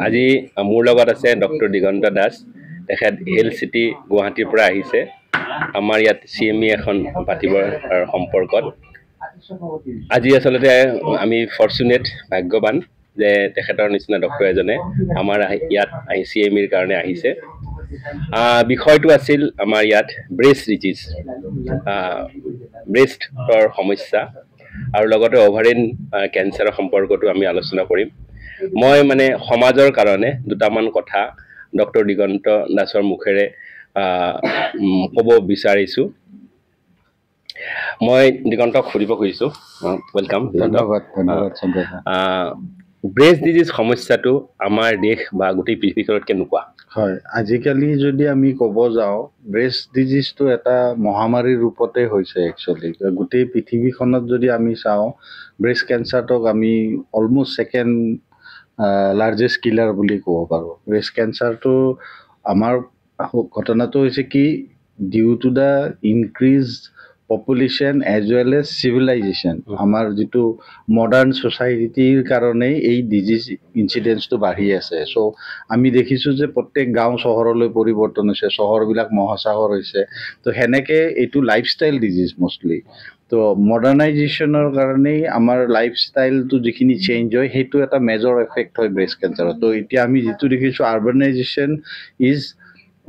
আজি মোৰ লগত আছে ডক্টৰ দিগন্ত দাস তেখেত এলচিটি গুৱাহাটীৰ পৰা আহিছে আমাৰ ইয়াত সিএমই এখন পাতিবৰ সম্পৰ্কত আজি আসলতে আমি ফৰচুনেট ভাগ্যবান যে তেখেতৰ নিচিনা ডক্টৰ এজনে আমাৰ ইয়াত সিএমইৰ কাৰণে আহিছে বিষয়টো আছিল আমাৰ ইয়াত ব্ৰেষ্ট ডিজিজ ব্ৰেষ্টৰ সমস্যা আৰু লগতে ওভাৰিন কেঞ্চাৰৰ সম্পৰ্কটো আমি আলোচনা কৰিম মই মানে সমাজৰ কাৰণে দুটামান কথা ডক্টৰ দিগন্ত দাসৰ মুখেৰে ক'ব বিচাৰিছো মই দিগন্তক সুধিব খুজিছো ওয়েলকাম ধন্যবাদ ব্ৰেষ্ট ডিজিজ সমস্যাটো আমাৰ দেশ বা গোটেই পৃথিৱীখনত কেনেকুৱা হয় আজিকালি যদি আমি ক'ব যাওঁ ব্ৰেষ্ট ডিজিজটো এটা মহামাৰীৰ ৰূপতে হৈছে একচুৱেলি গোটেই পৃথিৱীখনত যদি আমি চাওঁ ব্ৰেষ্ট কেঞ্চাৰটোক আমি অলমোষ্ট সেকেন্ড লাৰ্জেষ্ট কিলাৰ বুলি ক'ব পাৰোঁ ব্ৰেষ্ট কেঞ্চাৰটো আমাৰ ঘটনাটো হৈছে কি due to the increase population as well as civilization আমাৰ যিটো মডাৰ্ণ ছ'চাইটিৰ কাৰণেই এই ডিজিজ ইনচিডেঞ্চটো বাঢ়ি আছে চ' আমি দেখিছোঁ যে প্ৰত্যেক গাঁও চহৰলৈ পৰিৱৰ্তন হৈছে চহৰবিলাক মহাচহৰ হৈছে তো সেনেকৈ এইটো লাইফষ্টাইল ডিজিজ মষ্টলি তো মডাৰ্ণাইজেশ্যনৰ কাৰণেই আমাৰ লাইফষ্টাইলটো যিখিনি চেঞ্জ হয় সেইটো এটা মেজৰ এফেক্ট হয় ব্ৰেষ্ট কেঞ্চাৰত তো এতিয়া আমি যিটো দেখিছোঁ আৰ্বানাইজেশ্যন ইজ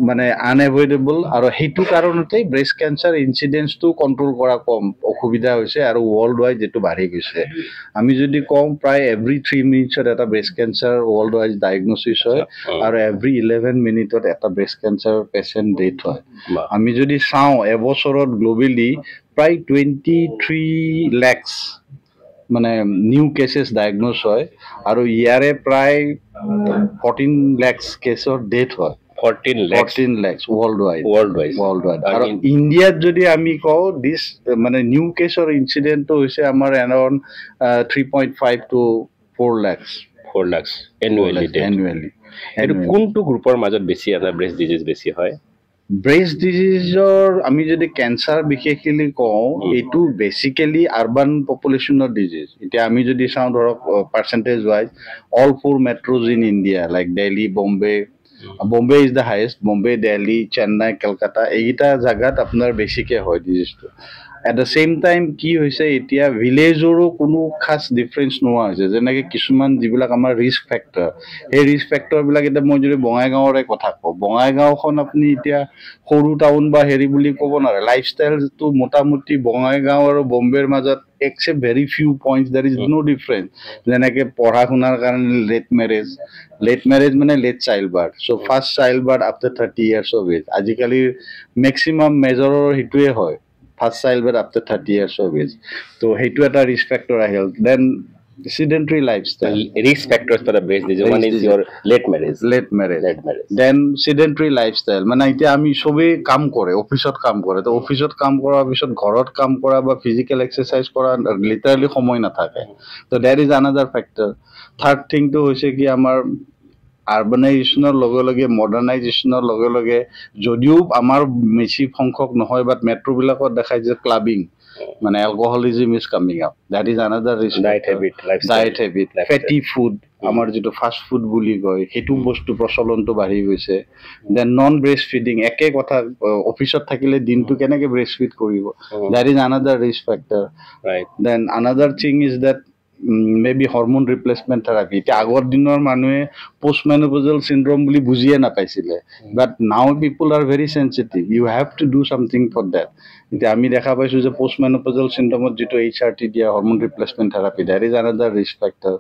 মানে আনএভইডেবল আৰু সেইটো কাৰণতেই ব্ৰেষ্ট কেঞ্চাৰ ইনচিডেঞ্চটো কণ্ট্ৰল কৰা কম অসুবিধা হৈছে আৰু ৱৰ্ল্ড ৱাইড যিটো বাঢ়ি গৈছে আমি যদি কওঁ প্ৰায় এভৰি 3 মিনিটছত এটা breast cancer world wide diagnosis হয় আৰু এভৰি 11 মিনিটত এটা ব্ৰেষ্ট কেঞ্চাৰ পেচেণ্ট ডেথ হয় আমি যদি চাওঁ এবছৰত গ্ল'বেলি প্ৰায় 23 lakhs মানে নিউ কেছেছ ডায়েগন'জ হয় আৰু ইয়াৰে প্ৰায় 14 lakhs কেছৰ ডেথ হয় 14 lakhs worldwide আৰু ইণ্ডিয়াত যদি আমি কওঁ দিছ মানে নিউ কেছৰ ইনচিডেণ্টটো হৈছে আমাৰ এৰাউণ্ড 3.5 to 4 lakhs annually এইটো কোনটো গ্ৰুপৰ মাজত বেছি এটা ব্ৰেষ্ট ডিজিজ বেছি হয় ব্ৰেষ্ট ডিজিজৰ আমি যদি কেঞ্চাৰ বিশেষকৈ কওঁ এইটো বেচিকেলি আৰ্বান পপুলেশ্যনৰ ডিজিজ এতিয়া আমি যদি চাওঁ ধৰক percentage wise all 4 metros in India like Delhi Bombay is the highest Bombay Delhi Chennai Kolkata এইকেইটা জাগাত আপোনাৰ বেছিকৈ হয় ডিজিজটো এট দ্য ছেইম টাইম কি হৈছে এতিয়া ভিলেজৰো কোনো খাছ ডিফাৰেঞ্চ নোহোৱা হৈছে যেনেকৈ কিছুমান যিবিলাক আমাৰ ৰিস্ক ফেক্টৰ সেই ৰিস্ক ফেক্টৰবিলাক এতিয়া মই যদি বঙাইগাঁৱৰে কথা কওঁ বঙাইগাঁওখন আপুনি এতিয়া সৰু টাউন বা হেৰি বুলি ক'ব নোৱাৰে লাইফষ্টাইলটো মোটামুটি বঙাইগাঁও আৰু বম্বেৰ মাজত except very few points there is no difference যেনেকৈ পঢ়া শুনাৰ কাৰণে late marriage মানে late childbirth so first childbirth after 30 years of age আজিকালি maximum মেজৰৰ সেইটোৱে হয় first childbirth after 30 years of age so সেইটো এটা risk factor আহিল then sedentary lifestyle risk factors for the breast disease one is your late marriage then sedentary lifestyle মানে এতিয়া আমি সবে কাম কৰে অফিসত কাম কৰে তো অফিসত কাম কৰাৰ পিছত ঘৰত কাম কৰা বা ফিজিক্যাল এক্সাৰসাইজ কৰা লিটাৰালি সময় নাথাকে তো that is another factor third থিংটো হৈছে কি আমাৰ আৰ্বানাইজেশ্যনৰ লগে লগে মডাৰ্ণাইজেশ্যনৰ লগে লগে যদিও আমাৰ বেছি সংখ্যক নহয় বাট মেট্ৰ'বিলাকত দেখাই যে ক্লাবিং মানে alcoholism is coming up that is another risk diet habit fatty food আমাৰ যেটো ফাষ্ট ফুড বুলি কয় হেতু বস্তু প্ৰচলনটো বাঢ়ি গৈছে দেন নন ব্ৰেষ্ট ফিডিং একে কথা অফিসত থাকিলে দিনটো কেনেকৈ ব্ৰেষ্ট ফিড কৰিব that is another risk factor right then another thing is that maybe hormone replacement therapy এতিয়া আগৰ দিনৰ মানুহে পোষ্ট মেনোপজাল চিনড্ৰম বুলি বুজিয়ে নাপাইছিলে but now people are very sensitive you have to do something for that এতিয়া আমি দেখা পাইছোঁ যে পোষ্ট মেনোপজাল চিনড্ৰমত যিটো HRT দিয়া hormone replacement therapy that is another risk factor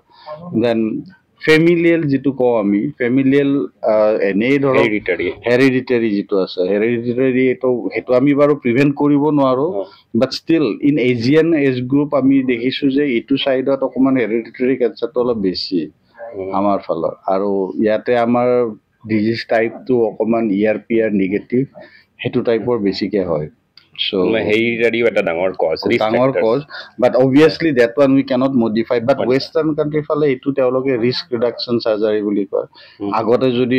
then familial যিটো কওঁ আমি ফেমিলিয়েল এনেই ধৰক হেৰিডিটাৰী যিটো আছে হেৰিডিটাৰী সেইটো আমি বাৰু প্ৰিভেণ্ট কৰিব নোৱাৰোঁ but still in Asian age group আমি দেখিছোঁ যে এইটো ছাইডত অকণমান হেৰিডিটাৰী কেঞ্চাৰটো অলপ বেছি আমাৰ ফালৰ আৰু ইয়াতে আমাৰ ডিজিজ টাইপটো অকণমান ERPR নিগেটিভ সেইটো টাইপৰ বেছিকৈ হয় So হেৰিটাৰিও এটা ডাঙৰ কজ ডাঙৰ কজ বাট অবভিয়াছলি ডেট ওৱান উই কেনট মডিফাই বাট ৱেষ্টাৰ্ণ কাণ্ট্ৰি ফালে এইটো তেওঁলোকে ৰিস্ক ৰিডাকশ্যন চাৰ্জাৰী বুলি কয় আগতে যদি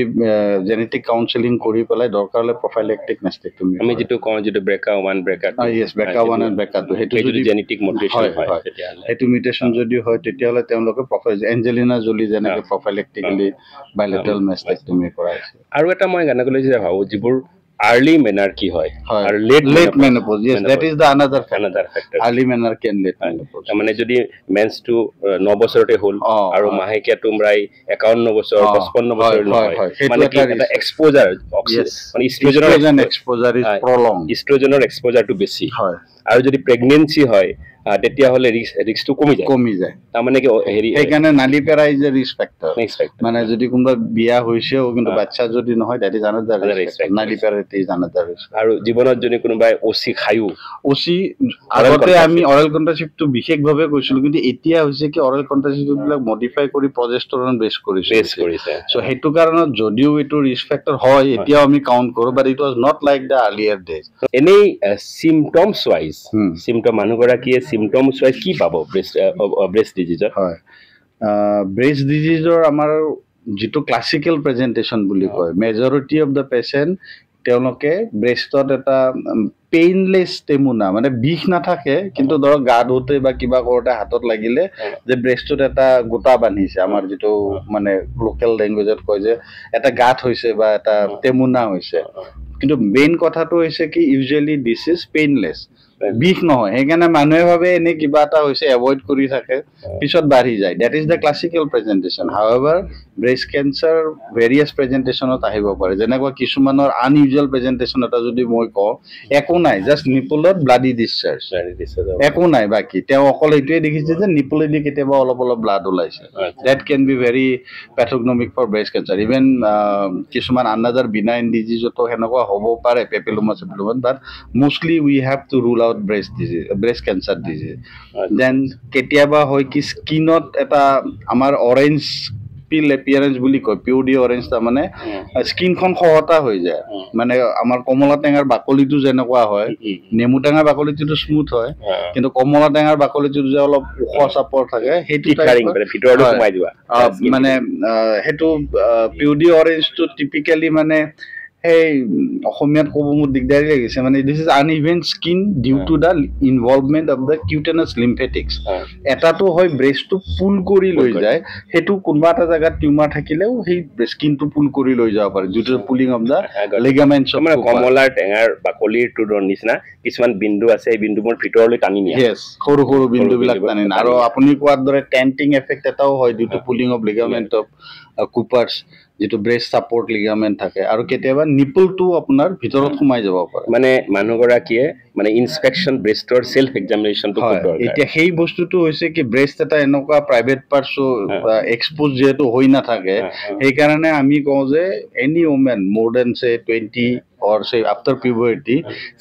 জেনেটিক কাউন্সেলিং কৰি পেলাই দৰকাৰ হ'লে প্ৰফাইলেক্টিক মেষ্টেক্টমি আমি যেটো কওঁ যেটো ব্ৰেকা 1 ব্ৰেকা 2 ইয়েছ ব্ৰেকা 1 এণ্ড ব্ৰেকা 2 সেইটো যদি জেনেটিক মিউটেশন হয় তেতিয়াহ'লে সেইটো মিউটেশন যদি হয় তেতিয়াহ'লে তেওঁলোকে এঞ্জেলিনা জোলি যেনেকৈ প্ৰফাইলেক্টিকলি বাইলেটাৰেল মেষ্টেক্টমি কৰাইছে আৰু এটা মই গানাকলৈ যে ভাবো যিবোৰ early menarche হয় আর late menopause yes that is the another factor early menarche and late menopause মানে যদি মেন্স টু 9 বছৰতে হল আৰু মাহেকিয়া তোমৰাই 51 বছৰ 55 বছৰ নহয় মানে কি এটা এক্সপোজাৰ মানে ইষ্ট্ৰোজেনৰ এক্সপোজাৰ ইজ prolonged ইষ্ট্ৰোজেনৰ এক্সপোজাৰটো বেছি হয় আৰু যদি প্ৰেগনেন্সি হয় তেতিয়া হলে ৰিস্কটো কমি যায় তাৰ মানে কি হেৰি সেইকাৰণে nullipara is a risk factor মানে যদি কোনোবা বিয়া হৈছেও কিন্তু বাচ্চা যদি নহয় that is another risk nullipara is another risk আৰু জীৱনত যদি কোনোবাই ওচি খায়ো ওচি আগতে আমি অৰেল কন্ট্ৰাসেপটিভ বিশেষভাৱে কৈছিলো কিন্তু এতিয়া হৈছে কি অৰেল কন্ট্ৰাসেপটিভ বিলাক মডিফাই কৰি প্ৰজেষ্টেৰন বেছ কৰিছে সো হেতু কাৰণত যদিও এটো ৰিস্ক ফেক্টৰ হয় এতিয়া আমি কাউন্ট কৰো but it was not like da earlier days any symptoms wise symptom মানুহগৰাকীয়ে symptoms wise কি পাবো ব্ৰেষ্ট ডিজিজৰ হয় ব্ৰেষ্ট ডিজিজৰ আমাৰ যেটো ক্লাসিক্যাল প্ৰেজেন্টেশন বুলি কয় মেজৰিটি অফ দা পেশেন্ট তেওঁলোকে ব্ৰেষ্টত এটা পেইনলেস টেমুনা মানে বিষ নাথাকে কিন্তু ধৰক গা ধুতে বা কিবা কৰোতে হাতত লাগিলে যে ব্ৰেষ্টত এটা গোটা বান্ধিছে আমাৰ যেটো মানে লোকেল ল্যাঙ্গুৱেজত কয় যে এটা গাঁত হৈছে বা এটা টেমুনা হৈছে কিন্তু মেইন কথাটো হৈছে কি ইউজুৱেলি দিস ইজ পেইনলেস বিষ নহয় সেইকাৰণে মানুহে ভাবে এনে কিবা এটা হৈছে এভয়েড কৰি থাকে পিছত বাঢ়ি যায় that is the classical presentation however breast cancer various প্ৰেজেন্টেশনত আহিব পাৰে যেনেকুৱা কিছুমানৰ আনইউজুৱেল প্ৰেজেন্টেশন এটা যদি মই কওঁ একো নাই জাস্ট নিপলত ব্লাডি ডিসচাৰ্জ একো নাই বাকি তেওঁ অকল এইটোৱে দেখিছে যে নিপলেদি কেতিয়াবা অলপ অলপ ব্লাড ওলাইছে that can be very pathognomonic for breast cancer even কিছুমান আনাদাৰ বিনাইন ডিজিজতো হেনেকুৱা হ'ব পাৰে পেপিলোমা চেপিলোমা but mostly we have to rule out breast cancer disease then ketiaba hoy ki skinot eta amar orange peel appearance buli koy purely orange ta mane skin khon khota hoy jay mane amar komola tengar bakoli tu jenekwa hoy nemu tengar bakoli tu smooth hoy kintu komola tengar bakoli tu je olop ukho sapor thake hetu karing bare fitor lo kumai diwa mane hetu purely orange to typically mane hey অসমীয়াত কব মোৰ দিগদাৰি লাগিছে মানে this is uneven skin due to the involvement of the cutaneous lymphatics এটাটো হয় ব্ৰেষ্টটো পুল কৰি লৈ যায় হেতু কোনবা এটা জায়গাত টিউমাৰ থাকিলেও সেই স্কিনটো পুল কৰি লৈ যাব পাৰে due to pulling of the ligaments মানে কমলাৰ টেঙাৰ বাকলিৰ টুডৰ নিচিনা কিছুমান বিন্দু আছে এই বিন্দুবোৰ ভিতৰলৈ টানি নিয়ে ইয়েস সৰু সৰু বিন্দুবিলাক টানি নিয়ে আৰু আপুনি কোৱাৰ দৰে টেন্টিং এফেক্ট এটাও হয় due to pulling of ligament of Cooper's যেটো ব্ৰেষ্ট সাপোৰ্ট লিগামেন্ট থাকে আৰু কেতিয়াবা নিপলটো আপোনাৰ ভিতৰত সোমাই যাব পাৰে মানে মানুহগৰাকীয়ে মানে ইনস্পেকশন ব্ৰেষ্টৰ সেলফ এক্সামিনেশনটো খুব দৰকাৰ এতিয়া সেই বস্তুটো হৈছে কি ব্ৰেষ্ট এটা এনেকুৱা প্ৰাইভেট পাৰ্টসো এক্সপোজ যেটো হৈ না থাকে সেই কাৰণে আমি কওঁ যে এনি ওমেন মোর দেন সে 20 or say after puberty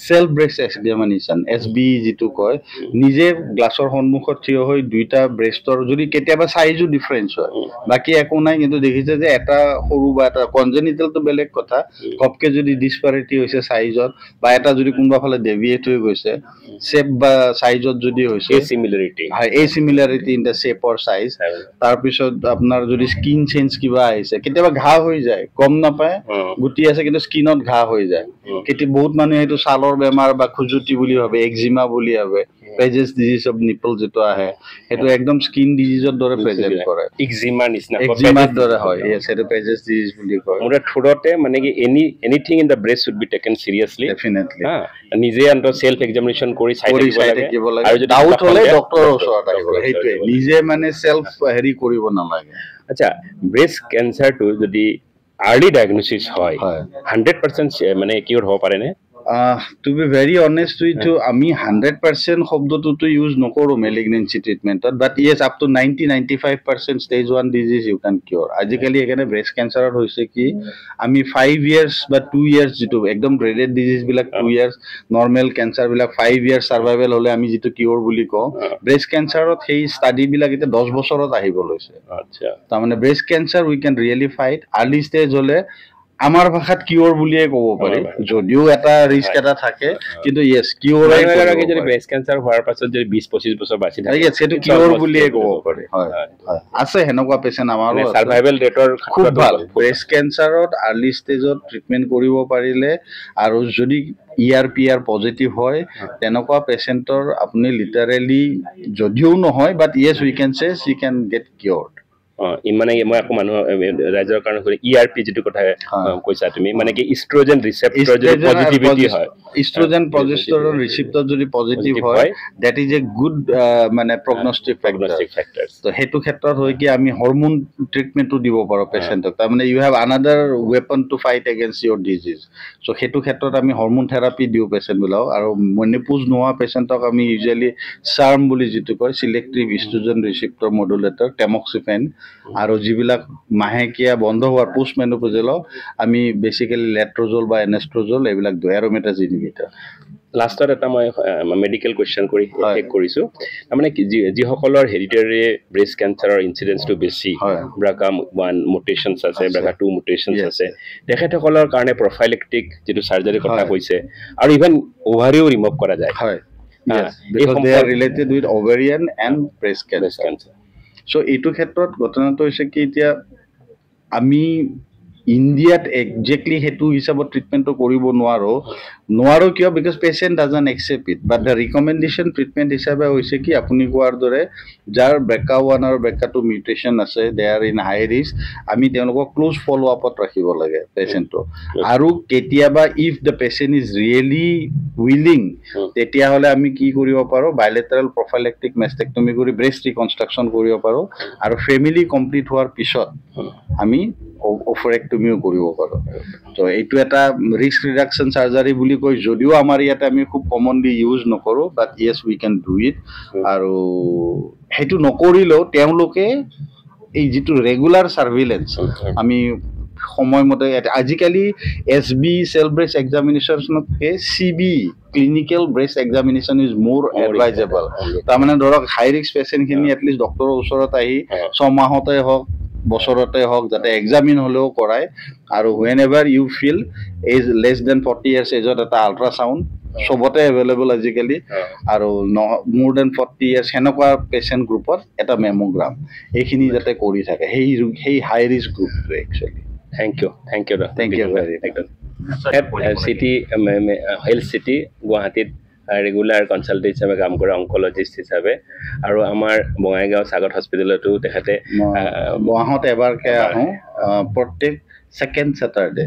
self breast examination SB যেটো কয় নিজে গ্লাসৰ সন্মুখত থিয় হৈ দুইটা ব্ৰেষ্টৰ যদি কেতিয়াবা সাইজো ডিফাৰেন্স হয় বাকি একো নাই কিন্তু দেখিছে যে এটা সৰু বা এটা কনজেনিটাল তো বেলেগ কথা কপকে যদি ডিসপাৰিটি হৈছে সাইজত বা এটা যদি কোনবা ফালে ডেভিয়েট হৈ গৈছে শেপ বা সাইজত যদি হৈছে সিমিলাৰিটি হয় এই similarity in the shape or size তাৰ পিছত আপোনাৰ যদি স্কিন চেঞ্জ কিবা আহিছে কেতিয়াবা ঘা হৈ যায় কম না পায় গুটি আছে কিন্তু স্কিনত ঘা হৈ যায় কেতি বহুত মানুহে এটো সালৰ বেমাৰ বা খুজুটি বুলি ভাবে এক্সিমা বুলি ভাবে পেজেস ডিজিজ অফ নিপল যেটো আহে এটো একদম স্কিন ডিজিজৰ দৰে প্ৰেজেন্ট কৰে এক্সিমা নিচিনা এক্সিমাৰ দৰে হয় ইয়েস এটো পেজেস ডিজিজ বুলি কয় মোৰে থুৰতে মানে কি anything in the breast should be taken seriously definitely নিজে আন্ত সেলফ এক্সামিনেশন কৰি চাই থাকিব লাগে আৰু যদি ডাউট হলে ডক্টৰৰ ওচৰত আহিব হেইটোৱে নিজে মানে সেলফ হেৰি কৰিব নালাগে আচ্ছা ব্ৰেষ্ট ক্যান্সাৰটো যদি early diagnosis হয় 100% মানে কিউৰ হ'ব পাৰে নে to be very honest with you আমি 100% শব্দটো তো ইউজ নকৰো malignancy treatment but yes up to 90-95% stage 1 disease you can cure আজিকালি এখানে breast cancer হৈছে কি আমি 5 years বা 2 years যেটো একদম graded disease বিলাক 2 years normal cancer বিলাক 5 years survival হলে আমি যেটো কিউৰ বুলি কওঁ breast cancer ত সেই ষ্টাডি বিলাক এটা 10 বছৰত আহিব লৈছে আচ্ছা তাৰ মানে breast cancer we can really fight early stage হলে আমাৰ ভাষাত কিয়ৰ বুলিয়ে ক'ব পাৰি যদিও এটা ৰিস্ক এটা থাকে কিন্তু ইয়েছ কিয়ৰ যদি ব্ৰেষ্ট কেঞ্চাৰ হোৱাৰ পাছত যদি 20-25 বছৰ বাচি থাকে ইয়েছ সেইটো কিয়ৰ বুলিয়ে ক'ব পাৰি হয় আছে সেনেকুৱা পেচেণ্ট আমাৰো সাৰ্ভাইভেল ৰেটৰ খুব ভাল ব্ৰেষ্ট কেঞ্চাৰত আৰ্লি ষ্টেজত ট্ৰিটমেণ্ট কৰিব পাৰিলে আৰু যদি ERPR পজিটিভ হয় তেনেকুৱা পেচেণ্টৰ আপুনি লিটাৰেলি যদিও নহয় বাট ইয়েছ উই কেন চে शी কেন গেট কিয়ৰ্ড মানে মই আকৌ মানুহ ৰাইজৰ কাৰণে ERP যেটো কথা কৈছা তুমি মানে কি ইষ্ট্ৰোজেন ৰিসেপ্টৰ যদি পজিটিভিটি হয় ইষ্ট্ৰোজেন প্ৰজেষ্টেৰন ৰিসেপ্টৰ যদি পজিটিভ হয় দ্যাট ইজ এ গুড মানে প্ৰগনস্টিক ফ্যাক্টৰ তো হেতু ক্ষেত্ৰত হয় কি আমি হৰমোন ট্ৰিটমেন্টটো দিব পাৰো পেশেন্টক তাৰ মানে you have another weapon to fight against your disease so হেতু ক্ষেত্ৰত আমি হৰমোন থেৰাপি দিও পেশেন্ট বিলাও আৰু মনিপুজ নোৱা পেশেন্টক আমি ইউজুয়ালি চাৰ্ম বুলি যেটো কয় সিলেক্টিভ ইষ্ট্ৰোজেন ৰিসেপ্টৰ মডুলেটৰ টেমক্সিফেন আৰু যিবিলাক মাহেকিয়া বন্ধ হোৱাৰ পোষ্ট মেনোপজেল আমি বেসিক্যালি লেট্ৰজল বা এনেষ্ট্ৰজল এইবিলাক এৰোমেটাজ ইনহিবিটৰ লাষ্টত এটা মই মেডিকেল কোৱেশ্চন কৰি চেক কৰিছো মানে যি সকলৰ হেৰিডিটাৰী ব্ৰেষ্ট কেঞ্চাৰৰ ইনসিডেন্সটো বেছি BRCA1 মুটেশনছ আছে BRCA2 মুটেশনছ আছে তেখেতসকলৰ কাৰণে প্ৰফাইলেক্টিক যেটো সাৰ্জাৰি কথা কৈছে আৰু ইভেন ওভাৰিও ৰিমুভ কৰা যায় হয় because they are related with ovarian and breast cancer so এইটো ক্ষেত্ৰত ঘটনাটো হৈছে কি এতিয়া আমি ইন্ডিয়াত এক্স্যাক্টলি হেতু হিসাবত ট্ৰিটমেন্টটো কৰিব নোৱাৰো কিয় because patient doesn't accept it but the recommendation treatment হিসাবে হৈছে কি আপুনি কোৱাৰ দৰে যাৰ BRCA1 আৰু BRCA2 মিউটেশন আছে দে আৰ ইন হাই ৰিস্ক আমি তেওঁলোকক ক্লোজ ফলো আপত ৰাখিব লাগে পেশেন্টটো আৰু কেতিয়াবা if the patient is really willing তেতিয়া হলে আমি কি কৰিব পাৰো বাইলেটাৰাল প্ৰফাইলেক্টিক মাষ্টেক্টমি কৰি ব্ৰেষ্ট ৰিকনষ্ট্ৰাকচন কৰিব পাৰো আৰু ফ্যামিলি কমপ্লিট হোৱাৰ পিছত আমি অফাৰেক্টমিও কৰিব পাৰো তো এইটো এটা ৰিস্ক ৰিডাকশন সাৰ্জাৰি বুলি কয় যদিও আমাৰ ইয়াতে আমি খুব কমনলি ইউজ নকৰো but yes we can do it আৰু হেতু নকৰিলেও তেওঁলোকে এই যেটো ৰেগুলাৰ সাৰ্ভিলেন্স আমি সময়মতে আজিকালি SB সেল ব্ৰেষ্ট এক্সামিনেশনতকে CB clinical breast examination is more advisable তাৰ মানে ধৰক হাই ৰিস্ক পেশেন্ট খিনি এট লিস্ট ডক্টৰৰ ওচৰত আহি 6 মাহতে হওক বছৰতে হওক যাতে এক্সামিন হলেও কৰায় আৰু whenever you feel is less than 40 years এজত এটা আল্ট্ৰাসাউন্ড সবতে এভেইলেবল আজিকালি আৰু মোৰ দেন 40 ইয়াৰ্স হেনকুৱা পেশেন্ট গ্ৰুপত এটা মেমোগ্ৰাম এইখিনি যাতে কৰি থাকে সেই হাই ৰিস্ক গ্ৰুপটো actually thank you very much city health city গুৱাহাটীত ৰেগুলাৰ কনসালটেন্ট হিচাপে কাম কৰা অংকোলজিষ্ট হিচাপে আৰু আমাৰ বঙাইগাঁও সাগৰ হস্পিটেলতো তেখেতে মাহত এবাৰকে আহো প্ৰত্যেক সেকেন্ড স্যাটাৰডে